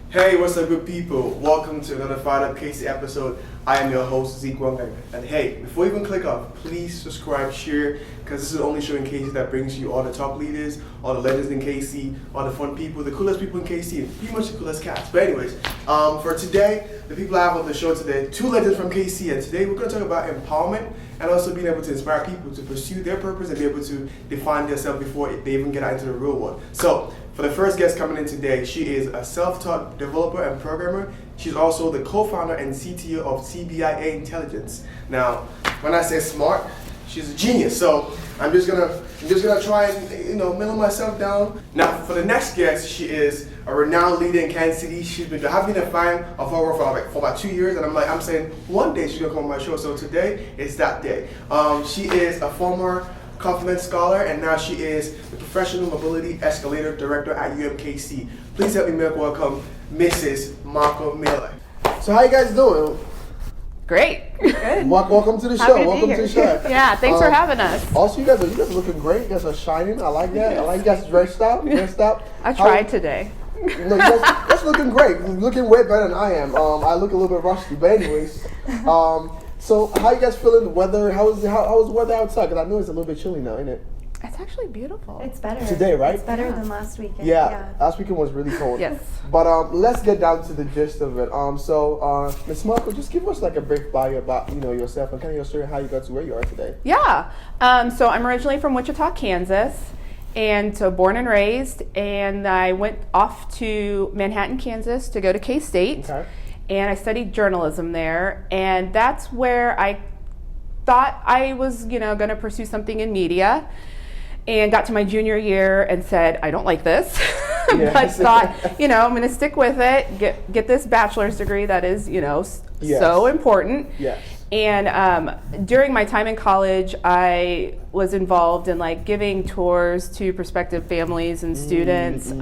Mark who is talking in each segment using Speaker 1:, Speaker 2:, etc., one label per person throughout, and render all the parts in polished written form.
Speaker 1: Hey, what's up, good people? Welcome to another FIREDUP Casey episode. I am your host, Gwendolyn. And hey, before you even click off, please subscribe, share, because this is the only show in KC that brings you all the top leaders, all the legends in KC, all the fun people, the coolest people in KC, and pretty much the coolest cats. But anyways, for today, the people I have on the show today, two legends from KC, and today we're going to talk about empowerment and also being able to inspire people to pursue their purpose and be able to define themselves before they even get out into the real world. So, for the first guest coming in today, she is a self-taught developer and programmer. She's also the co-founder and CTO of CBIA Intelligence. Now, when I say smart, she's a genius. So I'm just gonna try and mellow myself down. Now, for the next guest, she is a renowned leader in Kansas City. I've been a fan of her work for about 2 years, and I'm saying one day she's gonna come on my show. So today is that day. She is a former Compliment Scholar, and now she is the Professional Mobility Escalator Director at UMKC. Please help me welcome Mrs. Mako Miller. So how you guys doing?
Speaker 2: Great. Good.
Speaker 1: Welcome to the show. Welcome to the show.
Speaker 2: Yeah, thanks for having us.
Speaker 1: Also, you guys are looking great. You guys are shining. I like that. I like you guys dressed up.
Speaker 2: I tried today.
Speaker 1: No, you guys looking great. You're looking way better than I am. I look a little bit rusty, but anyways. So how you guys feeling? The weather? How is the weather outside? Because I know it's a little bit chilly now, isn't it?
Speaker 2: It's actually beautiful.
Speaker 3: It's better
Speaker 1: today, right?
Speaker 3: It's better than last weekend.
Speaker 1: Yeah, last weekend was really cold.
Speaker 2: Yes.
Speaker 1: But let's get down to the gist of it. So Ms. Mako, just give us like a brief bio about yourself and kind of your story, how you got to where you are today.
Speaker 2: Yeah. So I'm originally from Wichita, Kansas, and so born and raised, and I went off to Manhattan, Kansas, to go to K-State.
Speaker 1: Okay.
Speaker 2: And I studied journalism there, and that's where I thought I was, going to pursue something in media, and got to my junior year and said, I don't like this, but thought, I'm going to stick with it, get this bachelor's degree that is, so important.
Speaker 1: Yes.
Speaker 2: And during my time in college, I was involved in giving tours to prospective families and students.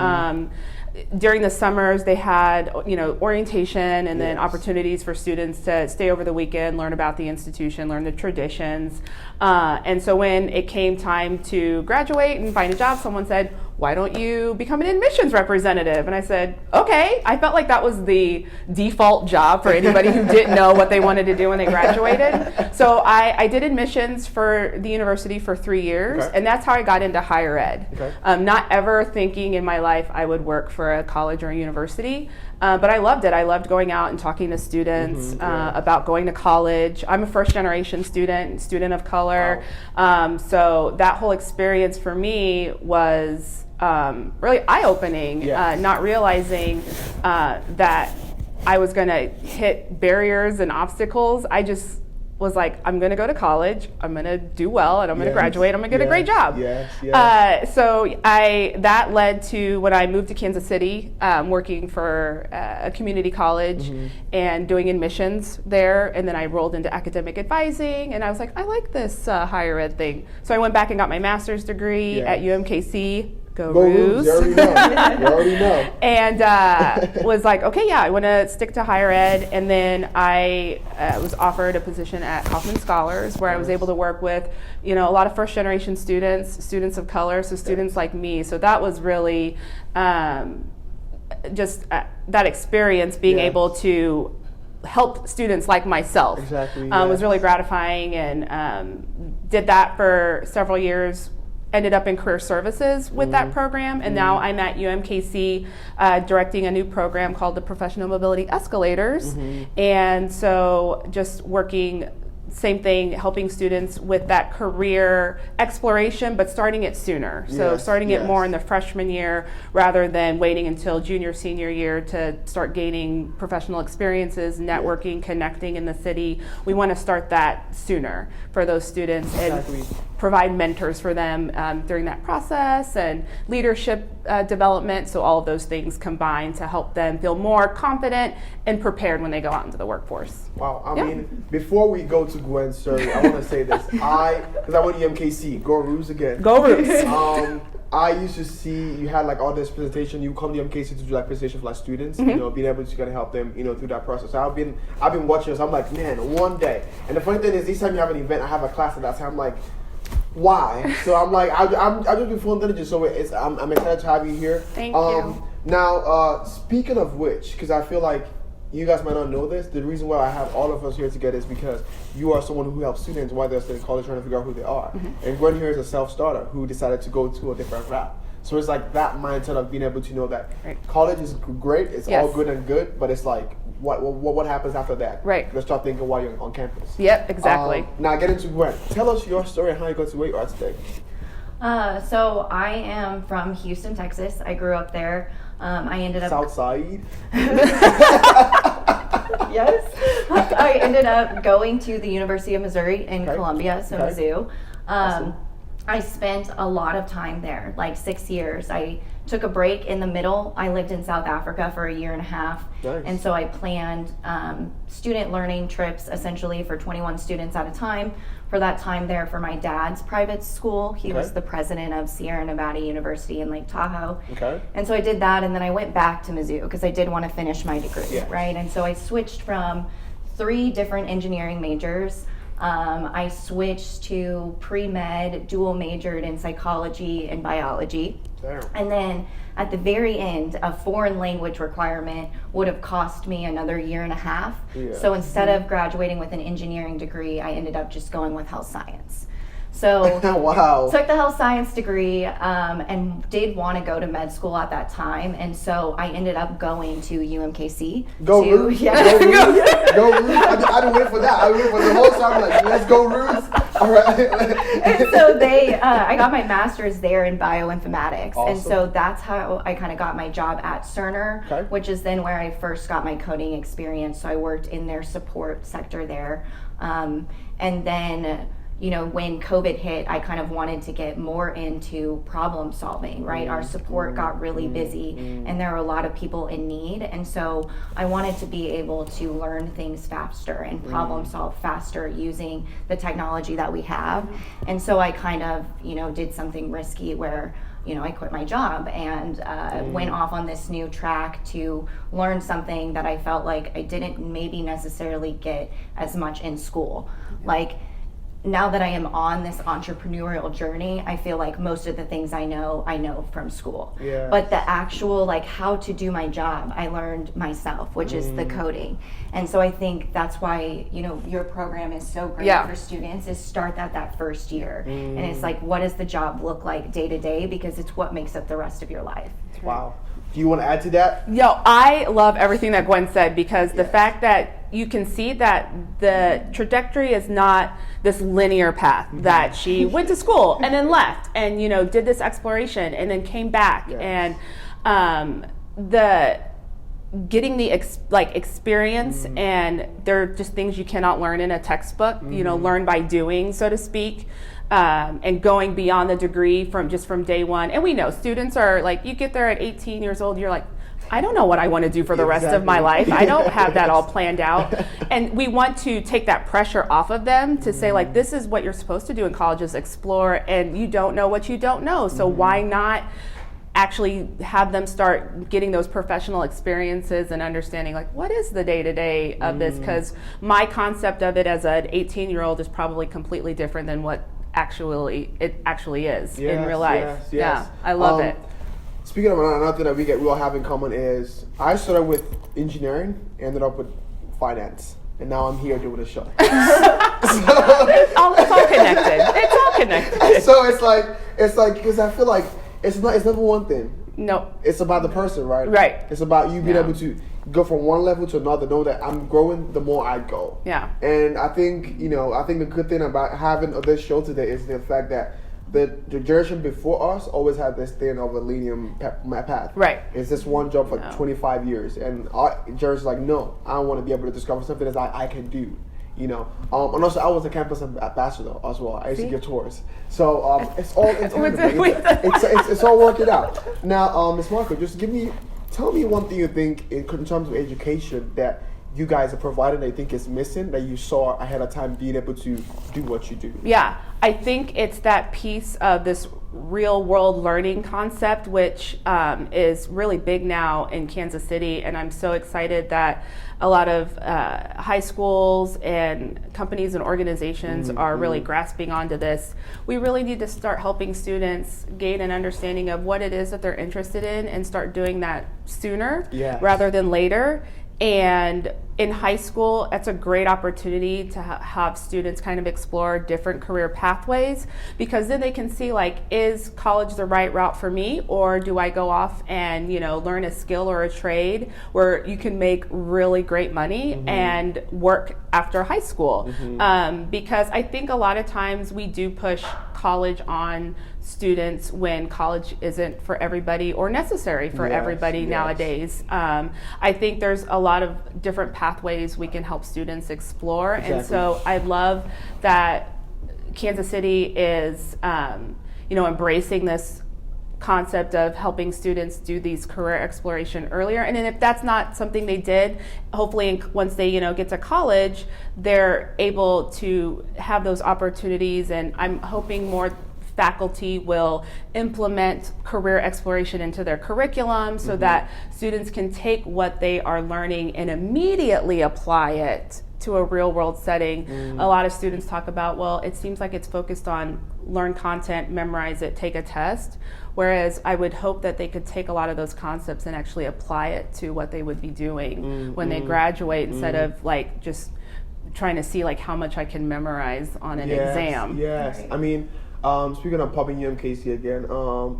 Speaker 2: During the summers, they had, orientation and then opportunities for students to stay over the weekend, learn about the institution, learn the traditions. And so when it came time to graduate and find a job, someone said, why don't you become an admissions representative? And I said, okay. I felt like that was the default job for anybody who didn't know what they wanted to do when they graduated. So I did admissions for the university for 3 years, and that's how I got into higher ed.
Speaker 1: Okay.
Speaker 2: Not ever thinking in my life I would work for a college or a university, but I loved it. I loved going out and talking to students about going to college. I'm a first generation student of color.
Speaker 1: Wow.
Speaker 2: So that whole experience for me was really eye-opening, not realizing that I was going to hit barriers and obstacles. I just was like, I'm going to go to college, I'm going to do well, and I'm going to graduate, I'm going to get a great job. So that led to when I moved to Kansas City, working for a community college and doing admissions there, and then I rolled into academic advising, and I was like, I like this higher ed thing. So I went back and got my master's degree at UMKC. Go Roos.
Speaker 1: You already know.
Speaker 2: And was like, okay, I want to stick to higher ed. And then I was offered a position at Compliment Scholars, where I was able to work with, a lot of first generation students of color, so students like me. So that was really just that experience, being able to help students like myself.
Speaker 1: Exactly.
Speaker 2: Was really gratifying, and did that for several years. Ended up in career services with that program, and now I'm at UMKC directing a new program called the Professional Mobility Escalators. And so just working, same thing, helping students with that career exploration, but starting it sooner. So starting it more in the freshman year rather than waiting until junior, senior year to start gaining professional experiences, networking, connecting in the city. We want to start that sooner for those students and provide mentors for them during that process, and leadership development. So all of those things combine to help them feel more confident and prepared when they go out into the workforce.
Speaker 1: Wow. I mean, before we go to Gwen's story, I want to say this. Because I went to UMKC, go Roos again.
Speaker 2: Go Roos.
Speaker 1: I used to see you had all this presentation. You come to UMKC to do presentation for students. Being able to kind of help them, through that process. So I've been watching this. I'm like, man, one day. And the funny thing is, each time you have an event, I have a class at that time. I'm like, why? So I'm like, I'm just being full intelligence. So I'm excited to have you here.
Speaker 2: Thank you.
Speaker 1: Now, speaking of which, because I feel like you guys might not know this, the reason why I have all of us here together is because you are someone who helps students while they're still in college trying to figure out who they are. And Gwen here is a self-starter who decided to go to a different route. So it's like that mindset of being able to know that college is great, it's all good and good, but it's like, what happens after that?
Speaker 2: Right.
Speaker 1: Let's start thinking while you're on campus.
Speaker 2: Yep, exactly.
Speaker 1: Now get into Gwen. Tell us your story and how you got to where you are today.
Speaker 3: So I am from Houston, Texas. I grew up there. I ended up
Speaker 1: Southside.
Speaker 3: Yes. I ended up going to the University of Missouri in Columbia, so Mizzou.
Speaker 1: Awesome.
Speaker 3: I spent a lot of time there, like 6 years. I took a break in the middle. I lived in South Africa for a year and a half.
Speaker 1: Nice.
Speaker 3: And so I planned student learning trips essentially for 21 students at a time for that time there for my dad's private school. He was the president of Sierra Nevada University in Lake Tahoe.
Speaker 1: Okay.
Speaker 3: And so I did that, and then I went back to Mizzou because I did want to finish my degree, right? And so I switched from 3 different engineering majors. I switched to pre-med, dual majored in psychology and biology.
Speaker 1: Damn.
Speaker 3: And then at the very end, a foreign language requirement would have cost me another year and a half.
Speaker 1: Yeah.
Speaker 3: So instead of graduating with an engineering degree, I ended up just going with health science. So
Speaker 1: wow.
Speaker 3: Took the health science degree and did want to go to med school at that time. And so I ended up going to UMKC.
Speaker 1: Go Roots.
Speaker 3: Yeah.
Speaker 1: Go Roots. Go Roots. I didn't wait for that. I waited for the whole time. Like, let's go Roots. All right.
Speaker 3: And so I got my master's there in bioinformatics.
Speaker 1: Awesome.
Speaker 3: And so that's how I kind of got my job at Cerner, which is then where I first got my coding experience. So I worked in their support sector there. And then, you know, when COVID hit, I kind of wanted to get more into problem solving, right? Our support got really busy and there were a lot of people in need. And so I wanted to be able to learn things faster and problem solve faster using the technology that we have. And so I kind of, you know, did something risky where, you know, I quit my job and went off on this new track to learn something that I felt like I didn't maybe necessarily get as much in school. Like, now that I am on this entrepreneurial journey, I feel like most of the things I know from school.
Speaker 1: Yeah.
Speaker 3: But the actual, like, how to do my job, I learned myself, which is the coding. And so I think that's why, you know, your program is so great for students, is start that first year. And it's like, what does the job look like day to day? Because it's what makes up the rest of your life.
Speaker 1: Wow. Do you want to add to that?
Speaker 2: Yo, I love everything that Gwen said, because the fact that you can see that the trajectory is not this linear path, that she went to school and then left and, you know, did this exploration and then came back. And the getting the experience, and they're just things you cannot learn in a textbook, you know, learn by doing, so to speak. And going beyond the degree from day one. And we know students are like, you get there at 18 years old, you're like, I don't know what I want to do for the rest of my life. I don't have that all planned out. And we want to take that pressure off of them to say, like, this is what you're supposed to do in college, is explore, and you don't know what you don't know. So why not actually have them start getting those professional experiences and understanding, like, what is the day-to-day of this? Because my concept of it as an 18-year-old is probably completely different than what it actually is in real life.
Speaker 1: Yes.
Speaker 2: Yeah, I love it.
Speaker 1: Speaking of another thing that we all have in common is I started with engineering, ended up with finance, and now I'm here doing a show.
Speaker 2: It's all connected. It's all connected.
Speaker 1: So it's like because I feel like it's never one thing.
Speaker 2: No.
Speaker 1: It's about the person, right?
Speaker 2: Right.
Speaker 1: It's about you being able to go from one level to another, know that I'm growing the more I go.
Speaker 2: Yeah.
Speaker 1: And I think, the good thing about having this show today is the fact that the generation before us always had this thing of a linear path.
Speaker 2: Right.
Speaker 1: It's this one job for 25 years. And our generation's like, no, I want to be able to discover something that I can do. You know, and also I was a campus ambassador as well. I used to give tours, so it's all it's all working out. Now, Ms. Mako, just tell me one thing you think in terms of education that you guys are providing that you think is missing that you saw ahead of time being able to do what you do?
Speaker 2: Yeah, I think it's that piece of this real world learning concept, which is really big now in Kansas City. And I'm so excited that a lot of high schools and companies and organizations are really grasping onto this. We really need to start helping students gain an understanding of what it is that they're interested in and start doing that sooner rather than later. And in high school, it's a great opportunity to have students kind of explore different career pathways, because then they can see, like, is college the right route for me, or do I go off and, you know, learn a skill or a trade where you can make really great money and work after high school? Because I think a lot of times we do push college on students when college isn't for everybody or necessary for everybody nowadays. I think there's a lot of different pathways we can help students explore. And so I love that Kansas City is, you know, embracing this concept of helping students do these career exploration earlier. And then if that's not something they did, hopefully once they, you know, get to college, they're able to have those opportunities. And I'm hoping more faculty will implement career exploration into their curriculum so that students can take what they are learning and immediately apply it to a real world setting. A lot of students talk about, well, it seems like it's focused on learn content, memorize it, take a test. Whereas I would hope that they could take a lot of those concepts and actually apply it to what they would be doing when they graduate, instead of like just trying to see like how much I can memorize on an exam.
Speaker 1: Right. I mean, speaking of popping UMKC again,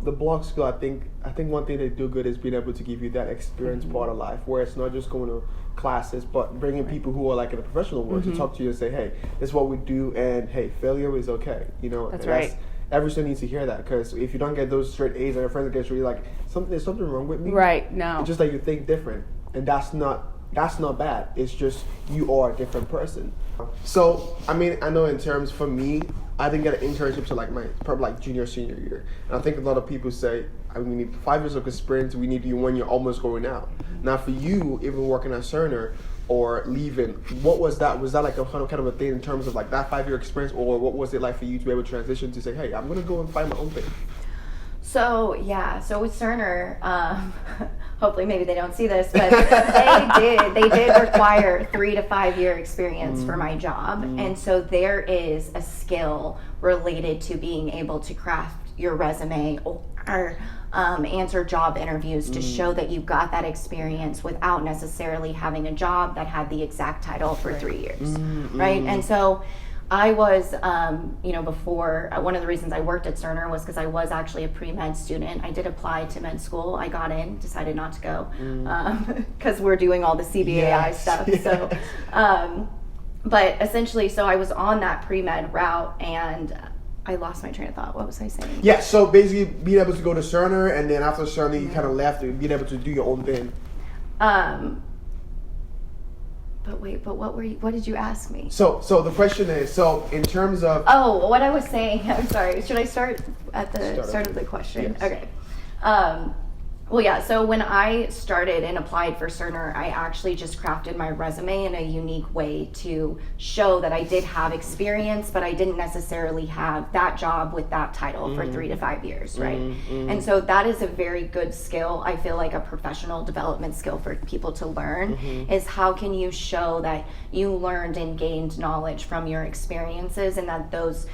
Speaker 1: the block school, I think one thing they do good is being able to give you that experience part of life, where it's not just going to classes, but bringing people who are like in the professional world to talk to you and say, hey, this is what we do, and hey, failure is okay. You know,
Speaker 2: that's right.
Speaker 1: Every student needs to hear that, because if you don't get those straight A's and your friends get really like, there's something wrong with me.
Speaker 2: Right, no.
Speaker 1: It's just like you think different, and that's not bad. It's just you are a different person. So, I mean, I know in terms for me, I didn't get an internship till like my probably like junior, senior year. And I think a lot of people say, I mean, we need 5 years of experience, we need you when you're almost going out. Now for you, even working at Cerner or leaving, what was that? Was that like a kind of a thing in terms of like that 5-year experience, or what was it like for you to be able to transition to say, hey, I'm gonna go and find my own thing?
Speaker 3: So with Cerner, hopefully maybe they don't see this, but they did require 3 to 5 year experience for my job. And so there is a skill related to being able to craft your resume or answer job interviews to show that you got that experience without necessarily having a job that had the exact title for 3 years, right? And so I was, before, one of the reasons I worked at Cerner was because I was actually a pre-med student. I did apply to med school. I got in, decided not to go because we're doing all the CBAI stuff. So, but essentially, so I was on that pre-med route, and I lost my train of thought. What was I saying?
Speaker 1: Yeah, so basically being able to go to Cerner, and then after Cerner, you kind of left and being able to do your own thing.
Speaker 3: But what did you ask me?
Speaker 1: So the question is, so in terms of...
Speaker 3: Oh, what I was saying, I'm sorry. Should I start at the start of the question?
Speaker 1: Yes.
Speaker 3: Okay. Well, yeah, so when I started and applied for Cerner, I actually just crafted my resume in a unique way to show that I did have experience, but I didn't necessarily have that job with that title for 3 to 5 years, right? And so that is a very good skill. I feel like a professional development skill for people to learn is how can you show that you learned and gained knowledge from your experiences, and that those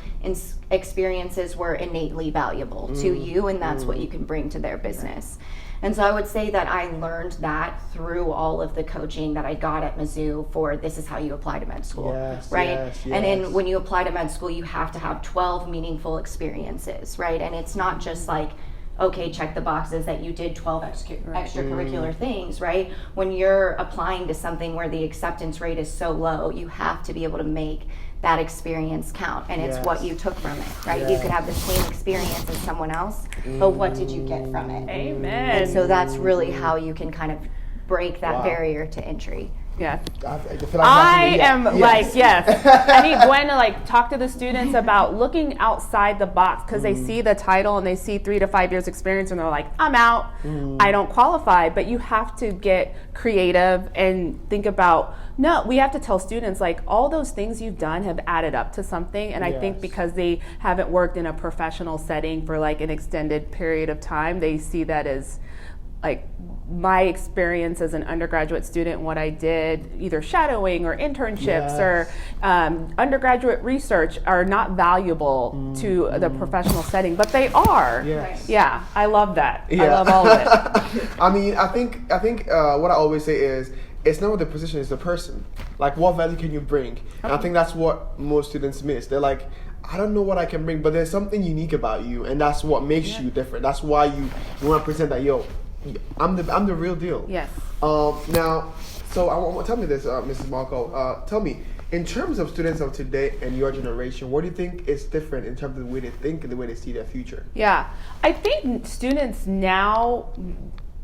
Speaker 3: experiences were innately valuable to you, and that's what you can bring to their business. And so I would say that I learned that through all of the coaching that I got at Mizzou for this is how you apply to med school, right?
Speaker 1: Yes.
Speaker 3: And then when you apply to med school, you have to have 12 meaningful experiences, right? And it's not just like, okay, check the boxes that you did 12 extracurricular things, right? When you're applying to something where the acceptance rate is so low, you have to be able to make that experience count, and it's what you took from it, right? You could have the same experience as someone else, but what did you get from it?
Speaker 2: Amen.
Speaker 3: And so that's really how you can kind of break that barrier to entry.
Speaker 2: Yes.
Speaker 1: I feel like
Speaker 2: I am
Speaker 1: yes.
Speaker 2: like, yes. I need Gwen to like talk to the students about looking outside the box, because they see the title and they see 3 to 5 years experience and they're like, I'm out. I don't qualify. But you have to get creative and think about, no, we have to tell students like all those things you've done have added up to something. And I think because they haven't worked in a professional setting for like an extended period of time, they see that as like my experience as an undergraduate student, what I did, either shadowing or internships or undergraduate research, are not valuable to the professional setting, but they are.
Speaker 1: Yes.
Speaker 2: Yeah, I love that. I love all of it.
Speaker 1: I mean, I think what I always say is, it's not what the position, it's the person. Like, what value can you bring? And I think that's what most students miss. They're like, I don't know what I can bring, but there's something unique about you, and that's what makes you different. That's why you want to present that, yo, I'm the real deal.
Speaker 2: Yes.
Speaker 1: Now, so tell me this, Mrs. Mako. Tell me, in terms of students of today and your generation, what do you think is different in terms of the way they think and the way they see their future?
Speaker 2: Yeah, I think students now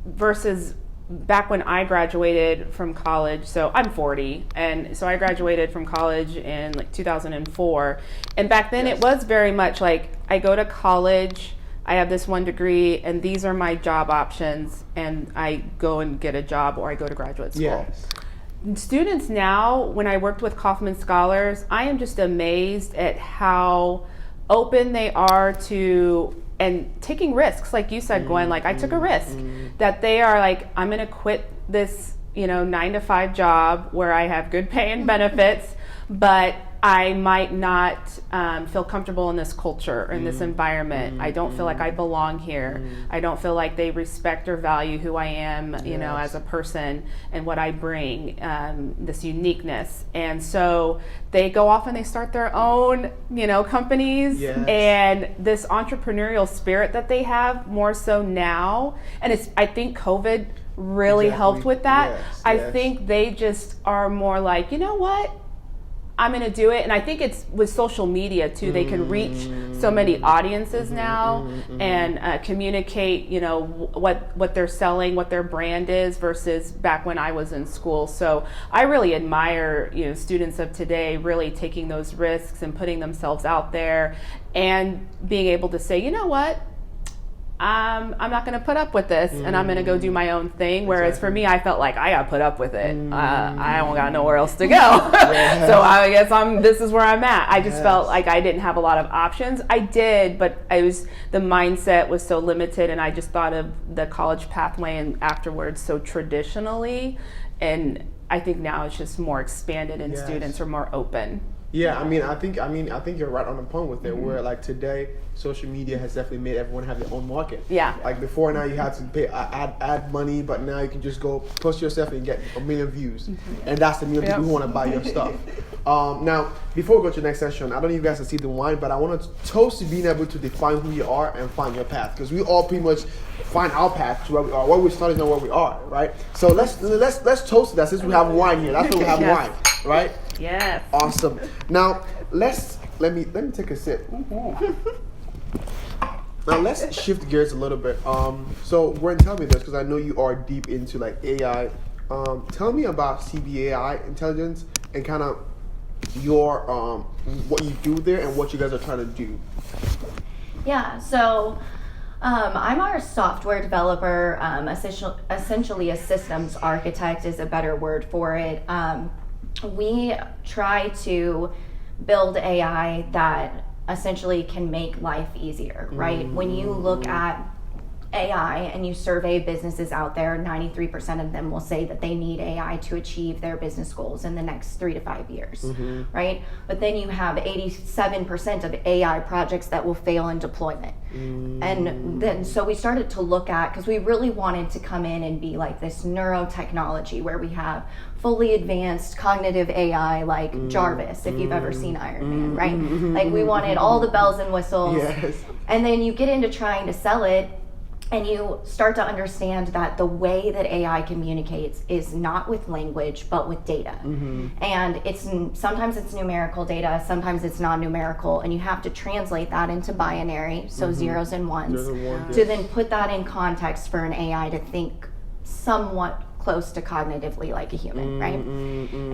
Speaker 2: versus back when I graduated from college, so I'm 40, and so I graduated from college in like 2004, and back then it was very much like, I go to college, I have this one degree, and these are my job options, and I go and get a job or I go to graduate school.
Speaker 1: Yes.
Speaker 2: Students now, when I worked with Kauffman Scholars, I am just amazed at how open they are to and taking risks. Like you said, Gwen, like I took a risk that they are like, I'm going to quit this, 9 to 5 job where I have good pay and benefits, but I might not feel comfortable in this culture or in this environment. I don't feel like I belong here. I don't feel like they respect or value who I am, as a person and what I bring, this uniqueness. And so they go off and they start their own, companies, and this entrepreneurial spirit that they have more so now. And I think COVID really helped with that. I think they just are more like, you know what? I'm going to do it. And I think it's with social media too. They can reach so many audiences now and communicate, what they're selling, what their brand is versus back when I was in school. So I really admire, students of today really taking those risks and putting themselves out there and being able to say, you know what? I'm not going to put up with this, and I'm going to go do my own thing. Whereas for me, I felt like I got to put up with it. I don't got nowhere else to go. So I guess this is where I'm at. I just felt like I didn't have a lot of options. I did, but the mindset was so limited, and I just thought of the college pathway and afterwards so traditionally. And I think now it's just more expanded, and students are more open.
Speaker 1: Yeah, I think you're right on the point with it. Where like today, social media has definitely made everyone have their own market.
Speaker 2: Yeah.
Speaker 1: Like before, now you had to pay ad money, but now you can just go post yourself and get 1 million views, and that's the million people who want to buy your stuff. Now, before we go to the next session, I don't know if you guys can see the wine, but I want to toast to being able to define who you are and find your path, because we all pretty much find our path to where we are. Where we started and where we are, right? So let's toast that since we have wine here. That's why we have wine, right?
Speaker 2: Yes.
Speaker 1: Awesome. Now let me take a sip. Now let's shift gears a little bit. So Gwen, tell me this, because I know you are deep into like AI. Tell me about CBAI intelligence and kind of your what you do there and what you guys are trying to do.
Speaker 3: Yeah. So. I'm our software developer, essentially a systems architect is a better word for it. We try to build AI that essentially can make life easier, right? When you look at AI and you survey businesses out there, 93% of them will say that they need AI to achieve their business goals in the next 3 to 5 years, right? But then you have 87% of AI projects that will fail in deployment. And then so we started to look at, because we really wanted to come in and be like this neurotechnology where we have fully advanced cognitive AI like Jarvis, if you've ever seen Iron Man, right? Like we wanted all the bells and whistles. And then you get into trying to sell it, and you start to understand that the way that AI communicates is not with language, but with data. And sometimes it's numerical data, sometimes it's non-numerical, and you have to translate that into binary, so zeros and ones, to then put that in context for an AI to think somewhat close to cognitively like a human, right?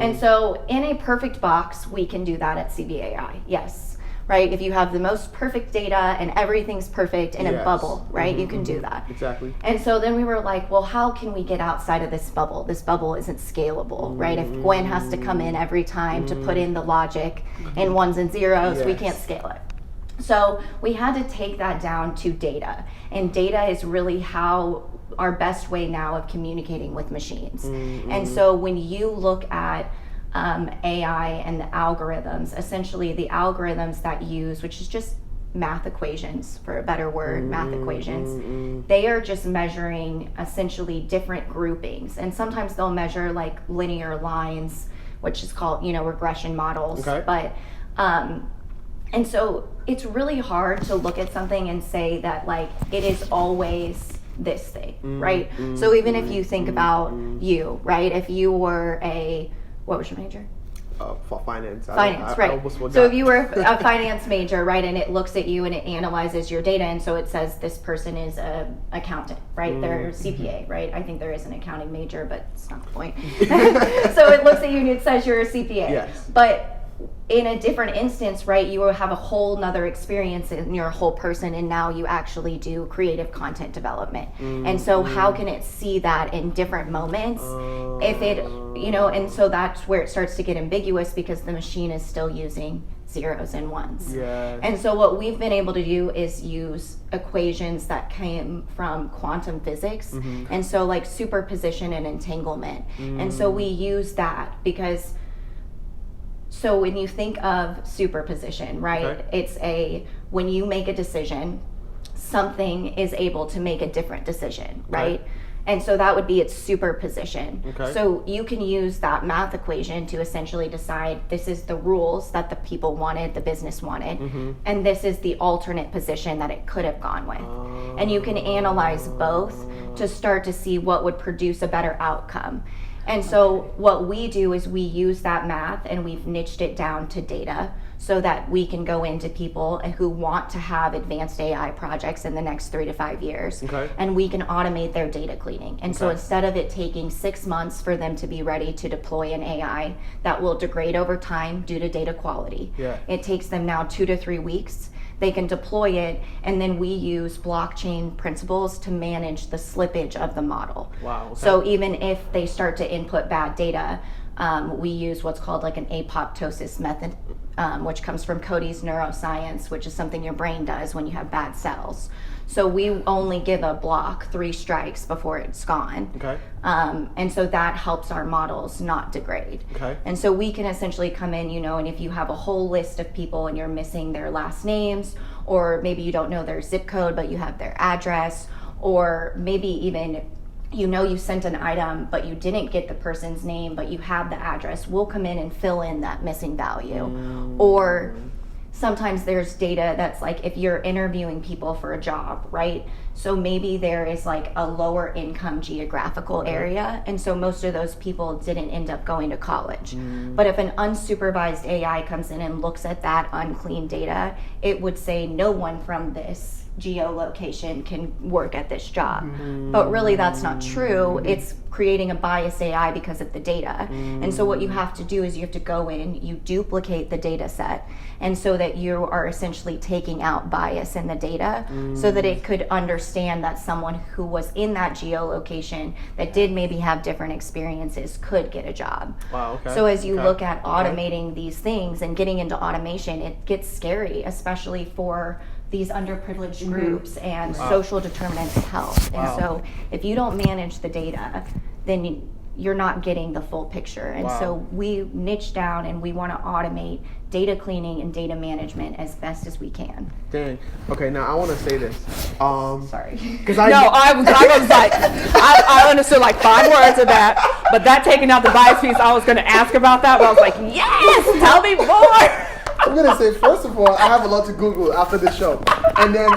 Speaker 3: And so in a perfect box, we can do that at CBAI, yes. Right? If you have the most perfect data and everything's perfect in a bubble, right? You can do that.
Speaker 1: Exactly.
Speaker 3: And so then we were like, well, how can we get outside of this bubble? This bubble isn't scalable, right? If Gwen has to come in every time to put in the logic in ones and zeros, we can't scale it. So we had to take that down to data. And data is really how our best way now of communicating with machines. And so when you look at AI and the algorithms, essentially the algorithms that use, which is just math equations, for a better word, math equations, they are just measuring essentially different groupings. And sometimes they'll measure like linear lines, which is called, regression models. But, and so it's really hard to look at something and say that like it is always this thing, right? So even if you think about you, right? If you were what was your major?
Speaker 1: For finance.
Speaker 3: Finance, right. So if you were a finance major, right, and it looks at you and it analyzes your data, and so it says this person is an accountant, right? They're CPA, right? I think there is an accounting major, but it's not the point. So it looks at you and it says you're a CPA.
Speaker 1: Yes.
Speaker 3: But in a different instance, right, you will have a whole nother experience and you're a whole person, and now you actually do creative content development. And so how can it see that in different moments if it, and so that's where it starts to get ambiguous, because the machine is still using zeros and ones. And so what we've been able to do is use equations that came from quantum physics, and so like superposition and entanglement. And so we use that because, so when you think of superposition, right, it's when you make a decision, something is able to make a different decision, right? And so that would be its superposition. So you can use that math equation to essentially decide this is the rules that the people wanted, the business wanted, and this is the alternate position that it could have gone with. And you can analyze both to start to see what would produce a better outcome. And so what we do is we use that math and we've niched it down to data so that we can go into people who want to have advanced AI projects in the next 3 to 5 years. And we can automate their data cleaning. And so instead of it taking 6 months for them to be ready to deploy an AI that will degrade over time due to data quality, it takes them now 2 to 3 weeks. They can deploy it, and then we use blockchain principles to manage the slippage of the model. So even if they start to input bad data, we use what's called like an apoptosis method, which comes from Cody's neuroscience, which is something your brain does when you have bad cells. So we only give a block 3 strikes before it's gone. And so that helps our models not degrade. And so we can essentially come in, and if you have a whole list of people and you're missing their last names, or maybe you don't know their zip code, but you have their address, or maybe even you sent an item, but you didn't get the person's name, but you have the address, we'll come in and fill in that missing value. Or sometimes there's data that's like if you're interviewing people for a job, right? So maybe there is like a lower income geographical area, and so most of those people didn't end up going to college. But if an unsupervised AI comes in and looks at that unclean data, it would say no one from this geolocation can work at this job. But really that's not true. It's creating a biased AI because of the data. And so what you have to do is you have to go in, you duplicate the data set, and so that you are essentially taking out bias in the data so that it could understand that someone who was in that geolocation that did maybe have different experiences could get a job. So as you look at automating these things and getting into automation, it gets scary, especially for these underprivileged groups and social determinants of health. And so if you don't manage the data, then you're not getting the full picture. And so we niche down and we want to automate data cleaning and data management as best as we can.
Speaker 1: Dang. Okay, now I want to say this.
Speaker 3: Sorry.
Speaker 2: I was like, I understood like 5 words of that, but that taking out the bias piece, I was going to ask about that, but I was like, yes, tell me more.
Speaker 1: I'm going to say, first of all, I have a lot to Google after this show. And then,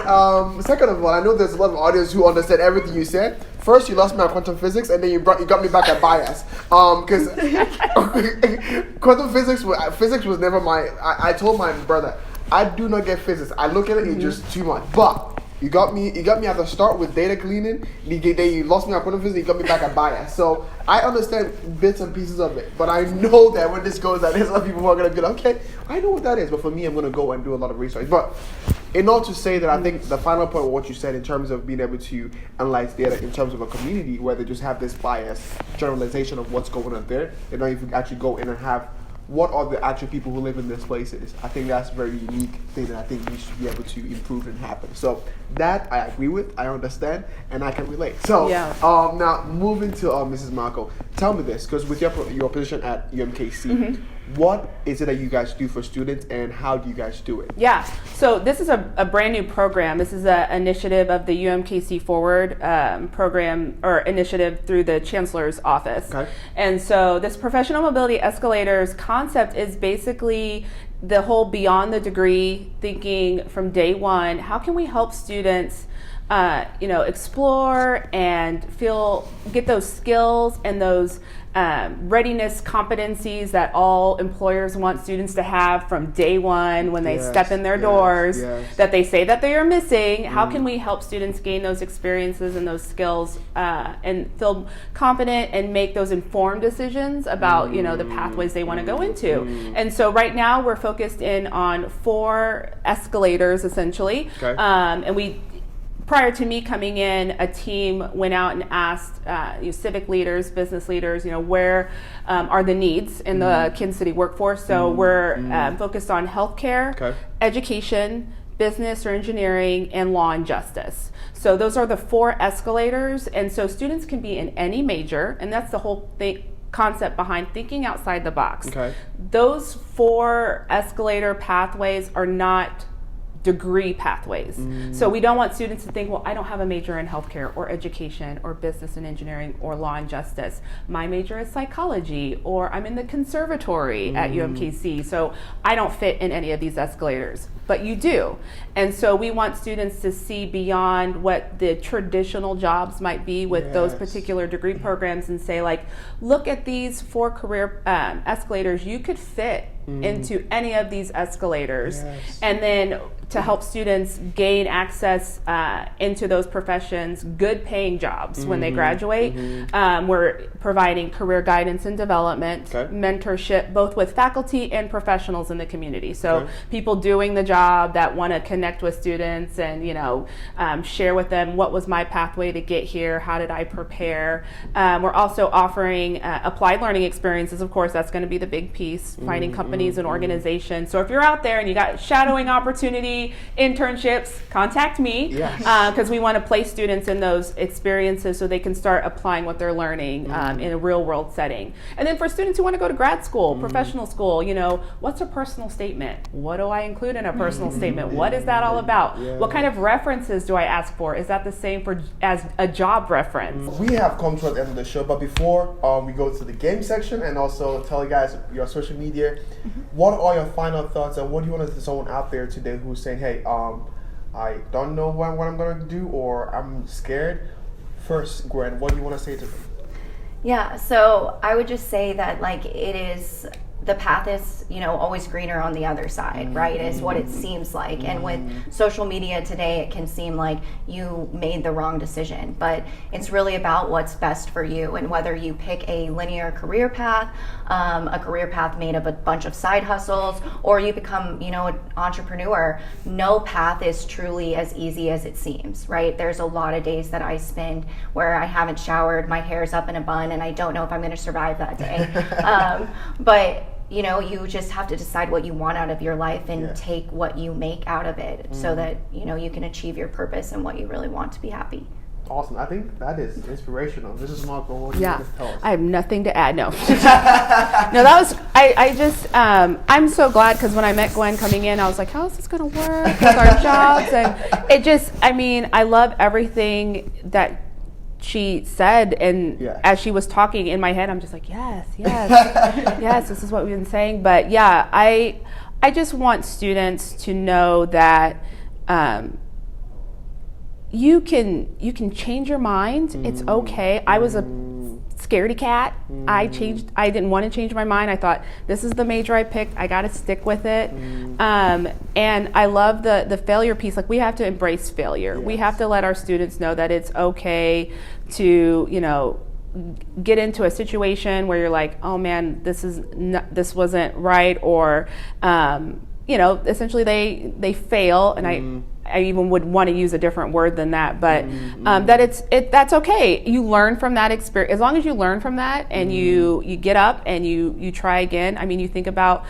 Speaker 1: second of all, I know there's a lot of audience who understand everything you said. First, you lost me on quantum physics, and then you got me back at bias. Because quantum physics was never my... I told my brother, I do not get physics. I look at it, it's just too much. But You got me at the start with data cleaning. Then you lost me at point of visit. You got me back at bias. So I understand bits and pieces of it, but I know that when this goes, that there's some people who are gonna be like, okay, I know what that is. But for me, I'm gonna go and do a lot of research. But in order to say that, I think the final point of what you said in terms of being able to analyze data in terms of a community where they just have this bias generalization of what's going on there, and then if you actually go in and have what are the actual people who live in these places, I think that's a very unique thing that I think we should be able to improve and happen. So that I agree with, I understand, and I can relate. So now moving to Mrs. Mako, tell me this, because with your position at UMKC, what is it that you guys do for students and how do you guys do it?
Speaker 2: Yeah, so this is a brand new program. This is an initiative of the UMKC Forward program or initiative through the Chancellor's Office. Okay. And so this professional mobility escalators concept is basically the whole beyond the degree thinking from day one. How can we help students explore and get those skills and those readiness competencies that all employers want students to have from day one when they step in their doors that they say that they are missing. How can we help students gain those experiences and those skills and feel confident and make those informed decisions about the pathways they want to go into? And so right now we're focused in on 4 escalators essentially. Okay. And prior to me coming in, a team went out and asked civic leaders, business leaders, where are the needs in the Kansas City workforce. So we're focused on healthcare, education, business or engineering, and law and justice. So those are the 4 escalators. And so students can be in any major, and that's the whole concept behind thinking outside the box. Okay. Those 4 escalator pathways are not degree pathways. So we don't want students to think, well, I don't have a major in healthcare or education or business and engineering or law and justice. My major is psychology, or I'm in the conservatory at UMKC, so I don't fit in any of these escalators. But you do. And so we want students to see beyond what the traditional jobs might be with those particular degree programs and say, like, look at these 4 career escalators. You could fit into any of these escalators. And then to help students gain access into those professions, good paying jobs when they graduate. We're providing career guidance and development, mentorship, both with faculty and professionals in the community. So people doing the job that want to connect with students and share with them what was my pathway to get here, how did I prepare. We're also offering applied learning experiences. Of course, that's going to be the big piece, finding companies and organizations. So if you're out there and you got shadowing opportunity, internships, contact me, because we want to place students in those experiences so they can start applying what they're learning in a real world setting. And then for students who want to go to grad school, professional school, what's a personal statement? What do I include in a personal statement? What is that all about? What kind of references do I ask for? Is that the same as a job reference?
Speaker 1: We have come to the end of the show, but before we go to the game section and also tell you guys your social media, what are your final thoughts and what do you want to someone out there today who's saying, hey, I don't know what I'm going to do or I'm scared? First, Gwen, what do you want to say to them?
Speaker 3: Yeah, so I would just say that the path is, always greener on the other side, right? Is what it seems like. And with social media today, it can seem like you made the wrong decision, but it's really about what's best for you. And whether you pick a linear career path, a career path made of a bunch of side hustles, or you become, an entrepreneur, no path is truly as easy as it seems, right? There's a lot of days that I spend where I haven't showered, my hair's up in a bun, and I don't know if I'm going to survive that day. But you just have to decide what you want out of your life and take what you make out of it so that, you can achieve your purpose and what you really want to be happy.
Speaker 1: Awesome. I think that is inspirational. This is Mako. What do you want to tell us?
Speaker 2: I have nothing to add. No. No, that was, I'm so glad because when I met Gwen coming in, I was like, how is this going to work with our jobs? And I love everything that she said, and as she was talking in my head, I'm just like, yes, yes, this is what we've been saying. But yeah, I just want students to know that you can change your mind. It's okay. I was a scaredy cat. I didn't want to change my mind. I thought, this is the major I picked. I got to stick with it. And I love the failure piece. Like, we have to embrace failure. Yes. We have to let our students know that it's okay to, you know, get into a situation where you're like, oh man, this wasn't right, or you know, essentially they fail, and I even would want to use a different word than that, but that's okay. You learn from that experience. As long as you learn from that and you get up and you try again. I mean, you think about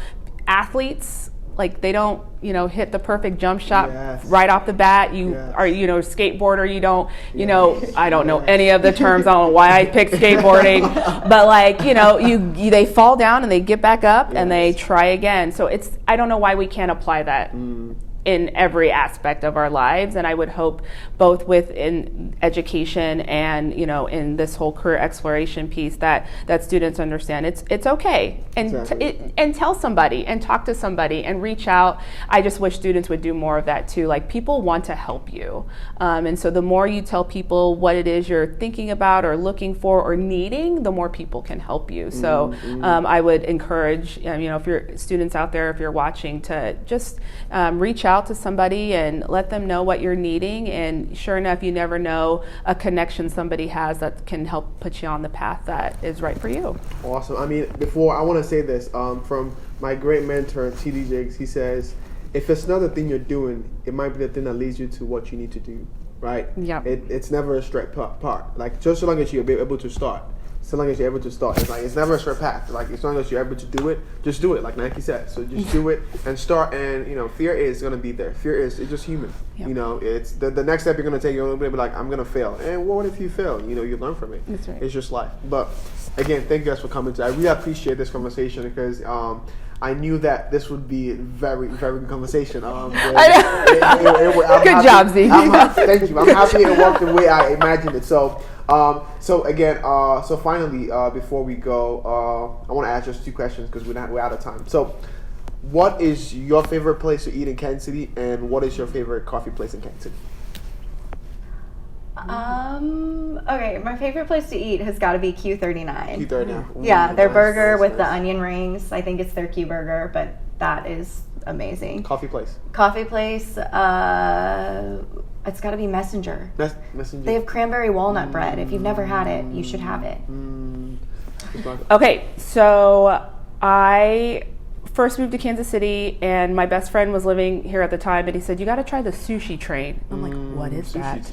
Speaker 2: athletes, like, they don't, you know, hit the perfect jump shot right off the bat. You are, you know, skateboarder, you don't, you know, I don't know any of the terms. I don't know why I picked skateboarding, but like, you know, they fall down and they get back up and they try again. So I don't know why we can't apply that in every aspect of our lives. And I would hope both within education and, you know, in this whole career exploration piece that students understand it's okay, and and tell somebody and talk to somebody and reach out. I just wish students would do more of that too. Like, people want to help you, and so the more you tell people what it is you're thinking about or looking for or needing, the more people can help you. So I would encourage, you know, if you're students out there, if you're watching, to just reach out to somebody and let them know what you're needing. And sure enough, you never know a connection somebody has that can help put you on the path that is right for you.
Speaker 1: Awesome. I mean, before, I want to say this from my great mentor, TD Jakes. He says, if it's not the thing you're doing, it might be the thing that leads you to what you need to do, right? Yeah. It's never a straight path. Like, just so long as you're able to start. So long as you're able to start. It's like, it's never a straight path. Like, as long as you're able to do it, just do it, like Nike said. So just do it and start. And, you know, fear is going to be there. It's just human. Yep. You know, it's the next step you're going to take, you're going to be like, I'm going to fail. And what if you fail? You know, you learn from it.
Speaker 2: That's right.
Speaker 1: It's just life. But again, thank you guys for coming today. I really appreciate this conversation, because I knew that this would be a very, very good conversation. Good
Speaker 2: job, Zeke.
Speaker 1: Thank you. I'm happy it worked the way I imagined it. So finally, before we go, I want to ask just 2 questions, because we're out of time. So, what is your favorite place to eat in Kansas City, and what is your favorite coffee place in Kansas City?
Speaker 3: Okay, my favorite place to eat has got to be Q39.
Speaker 1: Q39.
Speaker 3: Yeah, their burger with the onion rings. I think it's their Q burger, but that is amazing.
Speaker 1: Coffee place.
Speaker 3: It's got to be Messenger.
Speaker 1: Messenger.
Speaker 3: They have cranberry walnut bread. If you've never had it, you should have it.
Speaker 2: Okay, so I first moved to Kansas City, and my best friend was living here at the time, and he said, you got to try the sushi train. I'm like, what is that?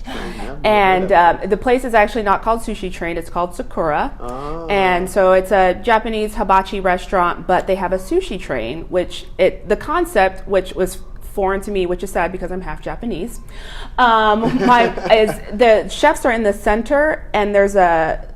Speaker 2: And the place is actually not called Sushi Train, it's called Sakura. And so it's a Japanese hibachi restaurant, but they have a sushi train, which the concept, which was foreign to me, which is sad because I'm half Japanese, the chefs are in the center, and there's a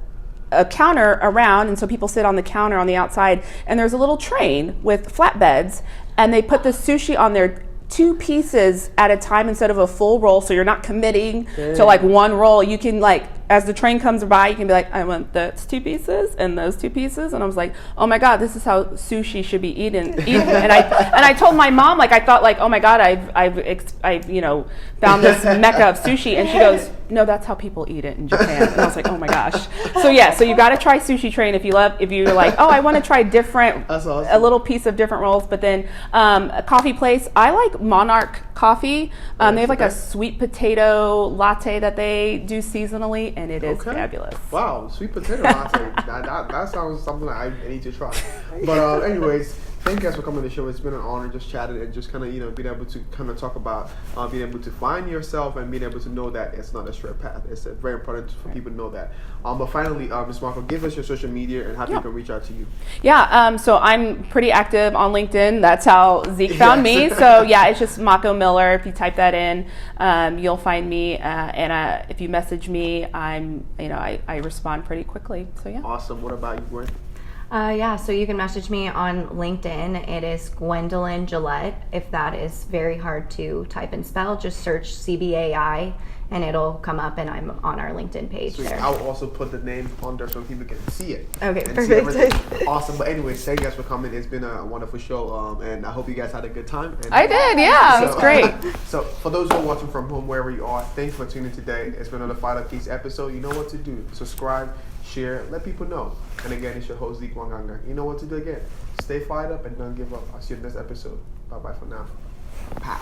Speaker 2: counter around, and so people sit on the counter on the outside, and there's a little train with flatbeds, and they put the sushi on there 2 pieces at a time instead of a full roll, so you're not committing to like one roll. You can, like, as the train comes by, you can be like, I want those 2 pieces and those 2 pieces, and I was like, oh my god, this is how sushi should be eaten. And I told my mom, like, I thought, like, oh my god, I've you know, found this mecca of sushi, and she goes, no, that's how people eat it in Japan. And I was like, oh my gosh. So yeah, so you got to try Sushi Train if you're like, oh, I want to try a little piece of different rolls. But then a coffee place, I like Monarch Coffee. They have like a sweet potato latte that they do seasonally, and it is fabulous.
Speaker 1: Wow, sweet potato latte. that sounds something that I need to try. But anyways, thank you guys for coming to the show. It's been an honor just chatting and just kind of, you know, being able to kind of talk about being able to find yourself and being able to know that it's not a straight path. It's very important for people to know that. But finally, Ms. Mako, give us your social media and how people can reach out to you.
Speaker 2: Yeah, so I'm pretty active on LinkedIn. That's how Zeke found me. So yeah, it's just Mako Miller. If you type that in, you'll find me. And if you message me, I respond pretty quickly. So yeah.
Speaker 1: Awesome. What about you, Gwen?
Speaker 3: So you can message me on LinkedIn. It is Gwendolyn Gillette. If that is very hard to type and spell, just search CBAI and it'll come up, and I'm on our LinkedIn page there.
Speaker 1: I'll also put the name on there so people can see it.
Speaker 3: Okay, perfect.
Speaker 1: Awesome. But anyways, thank you guys for coming. It's been a wonderful show, and I hope you guys had a good time. And
Speaker 2: I did, yeah. It was great.
Speaker 1: So for those who are watching from home, wherever you are, thanks for tuning in today. It's been another FIREDUP Case episode. You know what to do. Subscribe, share, let people know. And again, it's your host, Zeke Wanganga. You know what to do again. Stay fired up and don't give up. I'll see you in the next episode. Bye-bye for now. Pow.